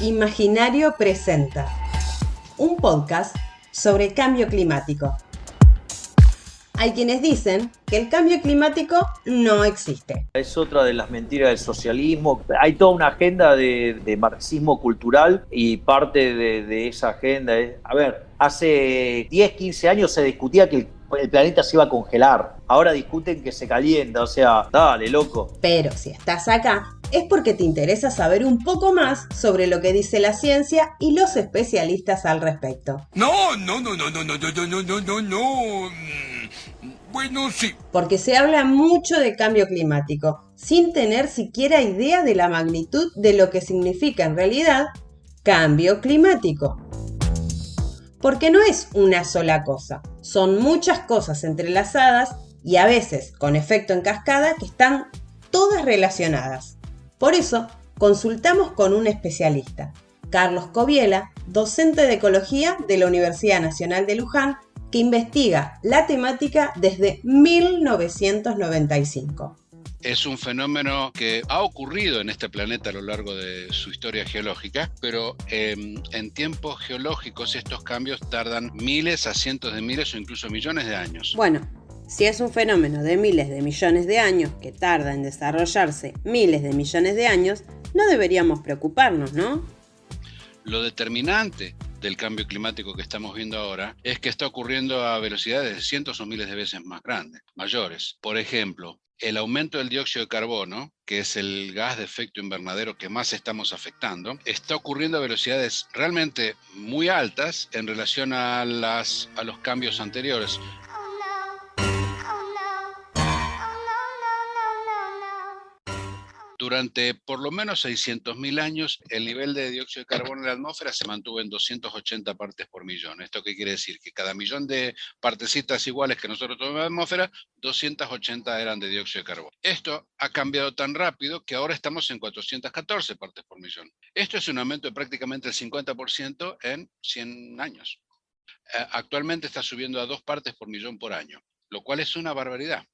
Imaginario presenta un podcast sobre cambio climático. Hay quienes dicen que el cambio climático no existe. Es otra de las mentiras del socialismo. Hay toda una agenda de marxismo cultural y parte de esa agenda es... hace 10, 15 años se discutía que el planeta se iba a congelar. Ahora discuten que se calienta, o sea, dale, loco. Pero si estás acá, es porque te interesa saber un poco más sobre lo que dice la ciencia y los especialistas al respecto. No. Bueno, sí. Porque se habla mucho de cambio climático, sin tener siquiera idea de la magnitud de lo que significa en realidad cambio climático. Porque no es una sola cosa, son muchas cosas entrelazadas y a veces con efecto en cascada que están todas relacionadas. Por eso, consultamos con un especialista, Carlos Coviela, docente de Ecología de la Universidad Nacional de Luján, que investiga la temática desde 1995. Es un fenómeno que ha ocurrido en este planeta a lo largo de su historia geológica, pero en tiempos geológicos estos cambios tardan miles a cientos de miles o incluso millones de años. Bueno, si es un fenómeno de miles de millones de años que tarda en desarrollarse miles de millones de años, no deberíamos preocuparnos, ¿no? Lo determinante del cambio climático que estamos viendo ahora es que está ocurriendo a velocidades de cientos o miles de veces más grandes, mayores. Por ejemplo, el aumento del dióxido de carbono, que es el gas de efecto invernadero que más estamos afectando, está ocurriendo a velocidades realmente muy altas en relación a los cambios anteriores. Durante por lo menos 600.000 años, el nivel de dióxido de carbono en la atmósfera se mantuvo en 280 partes por millón. ¿Esto qué quiere decir? Que cada millón de partecitas iguales que nosotros tenemos en la atmósfera, 280 eran de dióxido de carbono. Esto ha cambiado tan rápido que ahora estamos en 414 partes por millón. Esto es un aumento de prácticamente el 50% en 100 años. Actualmente está subiendo a 2 partes por millón por año, lo cual es una barbaridad.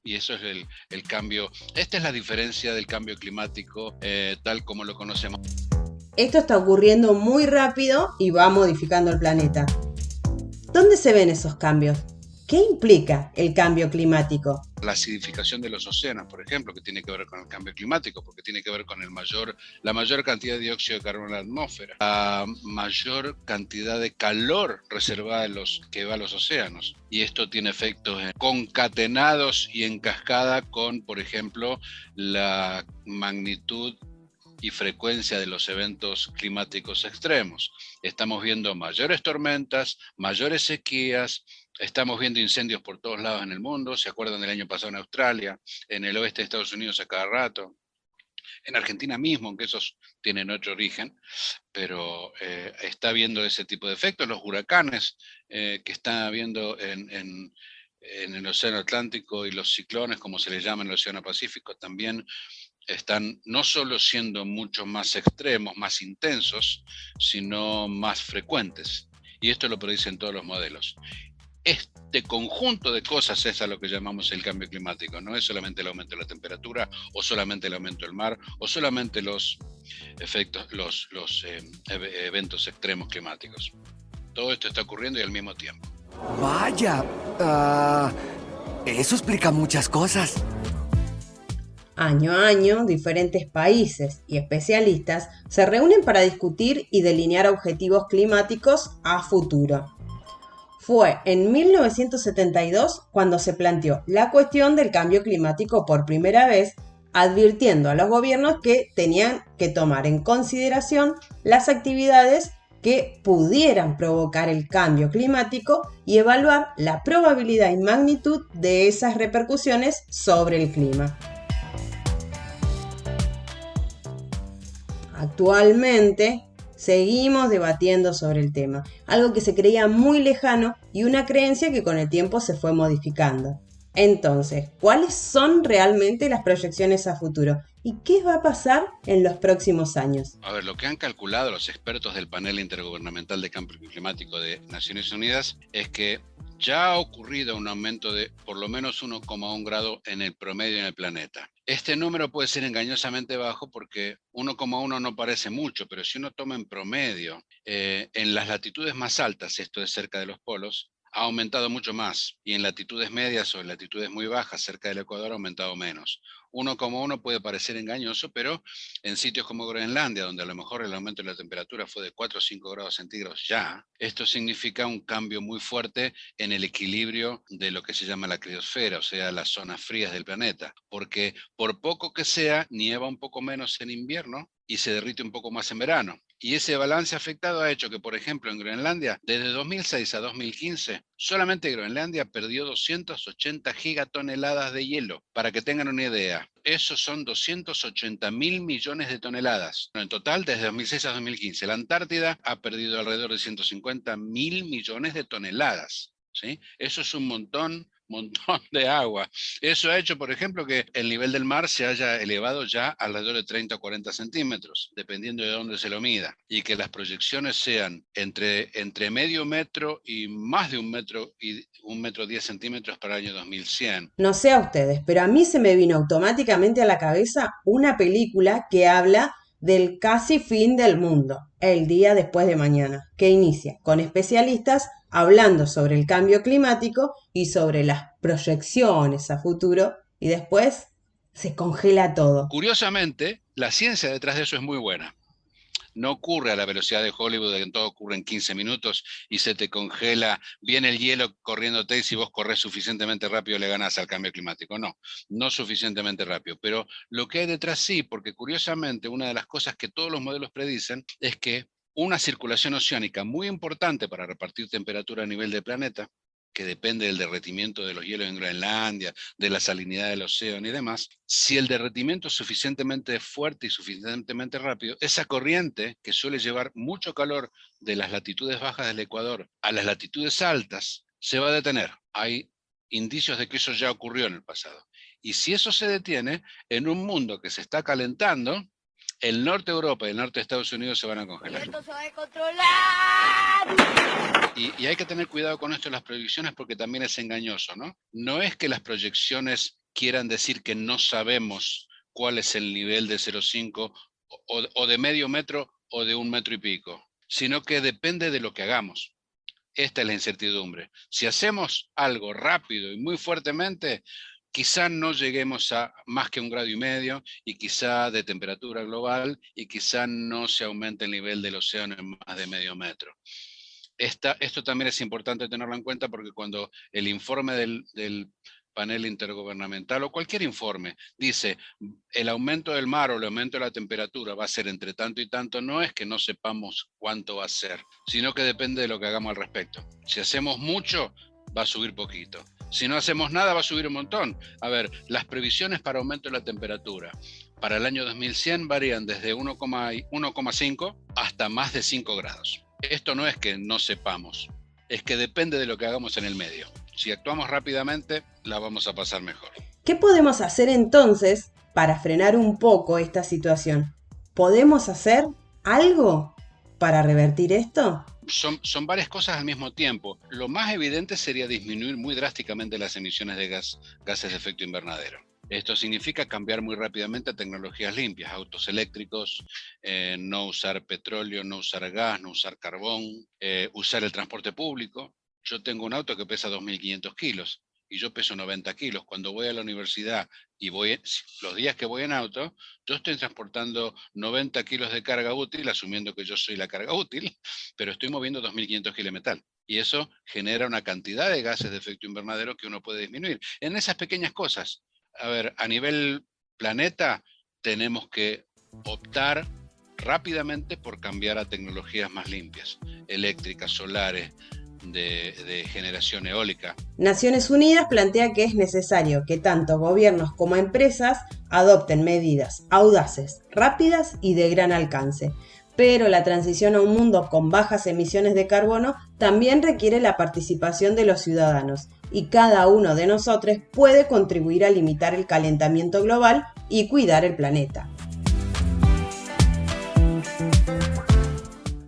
Y eso es el cambio. Esta es la diferencia del cambio climático tal como lo conocemos. Esto está ocurriendo muy rápido y va modificando el planeta. ¿Dónde se ven esos cambios? ¿Qué implica el cambio climático? La acidificación de los océanos, por ejemplo, que tiene que ver con el cambio climático, porque tiene que ver con la mayor cantidad de dióxido de carbono en la atmósfera, la mayor cantidad de calor reservada que va a los océanos. Y esto tiene efectos concatenados y en cascada con, por ejemplo, la magnitud y frecuencia de los eventos climáticos extremos. Estamos viendo mayores tormentas, mayores sequías, estamos viendo incendios por todos lados en el mundo. ¿Se acuerdan del año pasado en Australia, en el oeste de Estados Unidos a cada rato? En Argentina mismo, aunque esos tienen otro origen, pero está habiendo ese tipo de efectos. Los huracanes que están habiendo en el Océano Atlántico y los ciclones, como se les llama en el Océano Pacífico, también están no solo siendo mucho más extremos, más intensos, sino más frecuentes. Y esto lo predicen todos los modelos. Este conjunto de cosas es a lo que llamamos el cambio climático. No es solamente el aumento de la temperatura, o solamente el aumento del mar, o solamente los eventos extremos climáticos. Todo esto está ocurriendo y al mismo tiempo. Vaya, eso explica muchas cosas. Año a año, diferentes países y especialistas se reúnen para discutir y delinear objetivos climáticos a futuro. Fue en 1972 cuando se planteó la cuestión del cambio climático por primera vez, advirtiendo a los gobiernos que tenían que tomar en consideración las actividades que pudieran provocar el cambio climático y evaluar la probabilidad y magnitud de esas repercusiones sobre el clima. Actualmente seguimos debatiendo sobre el tema, algo que se creía muy lejano y una creencia que con el tiempo se fue modificando. Entonces, ¿cuáles son realmente las proyecciones a futuro? ¿Y qué va a pasar en los próximos años? A ver, lo que han calculado los expertos del Panel Intergubernamental de Cambio Climático de Naciones Unidas es que ya ha ocurrido un aumento de por lo menos 1,1 grado en el promedio en el planeta. Este número puede ser engañosamente bajo porque 1,1 no parece mucho, pero si uno toma en promedio, en las latitudes más altas, esto es cerca de los polos, ha aumentado mucho más, y en latitudes medias o en latitudes muy bajas, cerca del Ecuador, ha aumentado menos. 1,1 puede parecer engañoso, pero en sitios como Groenlandia, donde a lo mejor el aumento de la temperatura fue de 4 o 5 grados centígrados ya, esto significa un cambio muy fuerte en el equilibrio de lo que se llama la criosfera, o sea, las zonas frías del planeta, porque por poco que sea, nieva un poco menos en invierno y se derrite un poco más en verano. Y ese balance afectado ha hecho que, por ejemplo, en Groenlandia, desde 2006 a 2015, solamente Groenlandia perdió 280 gigatoneladas de hielo. Para que tengan una idea, esos son 280.000 millones de toneladas. En total, desde 2006 a 2015, la Antártida ha perdido alrededor de 150.000 millones de toneladas. ¿Sí? Eso es un montón de agua. Eso ha hecho, por ejemplo, que el nivel del mar se haya elevado ya alrededor de 30 o 40 centímetros, dependiendo de dónde se lo mida, y que las proyecciones sean entre medio metro y más de 1,10 centímetros para el año 2100. No sé a ustedes, pero a mí se me vino automáticamente a la cabeza una película que habla del casi fin del mundo, el día después de mañana, que inicia con especialistas hablando sobre el cambio climático y sobre las proyecciones a futuro, y después se congela todo. Curiosamente, la ciencia detrás de eso es muy buena. No ocurre a la velocidad de Hollywood, de que todo ocurre en 15 minutos y se te congela, viene el hielo corriéndote y si vos corres suficientemente rápido le ganas al cambio climático. No suficientemente rápido. Pero lo que hay detrás sí, porque curiosamente una de las cosas que todos los modelos predicen es que una circulación oceánica muy importante para repartir temperatura a nivel del planeta, que depende del derretimiento de los hielos en Groenlandia, de la salinidad del océano y demás, si el derretimiento es suficientemente fuerte y suficientemente rápido, esa corriente que suele llevar mucho calor de las latitudes bajas del Ecuador a las latitudes altas, se va a detener. Hay indicios de que eso ya ocurrió en el pasado. Y si eso se detiene, en un mundo que se está calentando, el norte de Europa y el norte de Estados Unidos se van a congelar. ¡Esto se va a controlar! Y hay que tener cuidado con esto de las proyecciones porque también es engañoso, ¿no? No es que las proyecciones quieran decir que no sabemos cuál es el nivel de 0,5 o de medio metro o de 1 metro y pico, sino que depende de lo que hagamos. Esta es la incertidumbre. Si hacemos algo rápido y muy fuertemente, quizá no lleguemos a más que 1,5 grados y quizá de temperatura global y quizá no se aumente el nivel del océano en más de medio metro. Esto también es importante tenerlo en cuenta porque cuando el informe del panel intergubernamental o cualquier informe dice el aumento del mar o el aumento de la temperatura va a ser entre tanto y tanto, no es que no sepamos cuánto va a ser, sino que depende de lo que hagamos al respecto. Si hacemos mucho, va a subir poquito. Si no hacemos nada, va a subir un montón. A ver, las previsiones para aumento de la temperatura para el año 2100 varían desde 1,5 hasta más de 5 grados. Esto no es que no sepamos, es que depende de lo que hagamos en el medio. Si actuamos rápidamente, la vamos a pasar mejor. ¿Qué podemos hacer entonces para frenar un poco esta situación? ¿Podemos hacer algo para revertir esto? Son varias cosas al mismo tiempo. Lo más evidente sería disminuir muy drásticamente las emisiones de gases de efecto invernadero. Esto significa cambiar muy rápidamente a tecnologías limpias, autos eléctricos, no usar petróleo, no usar gas, no usar carbón, usar el transporte público. Yo tengo un auto que pesa 2.500 kilos y yo peso 90 kilos. Cuando voy a la universidad y los días que voy en auto, yo estoy transportando 90 kilos de carga útil, asumiendo que yo soy la carga útil, pero estoy moviendo 2.500 kilos de metal. Y eso genera una cantidad de gases de efecto invernadero que uno puede disminuir. En esas pequeñas cosas, a ver, a nivel planeta tenemos que optar rápidamente por cambiar a tecnologías más limpias, eléctricas, solares, de generación eólica. Naciones Unidas plantea que es necesario que tanto gobiernos como empresas adopten medidas audaces, rápidas y de gran alcance. Pero la transición a un mundo con bajas emisiones de carbono también requiere la participación de los ciudadanos y cada uno de nosotros puede contribuir a limitar el calentamiento global y cuidar el planeta.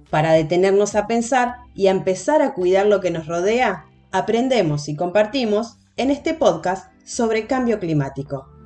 Para detenernos a pensar y a empezar a cuidar lo que nos rodea, Aprendemos y compartimos en este podcast sobre cambio climático.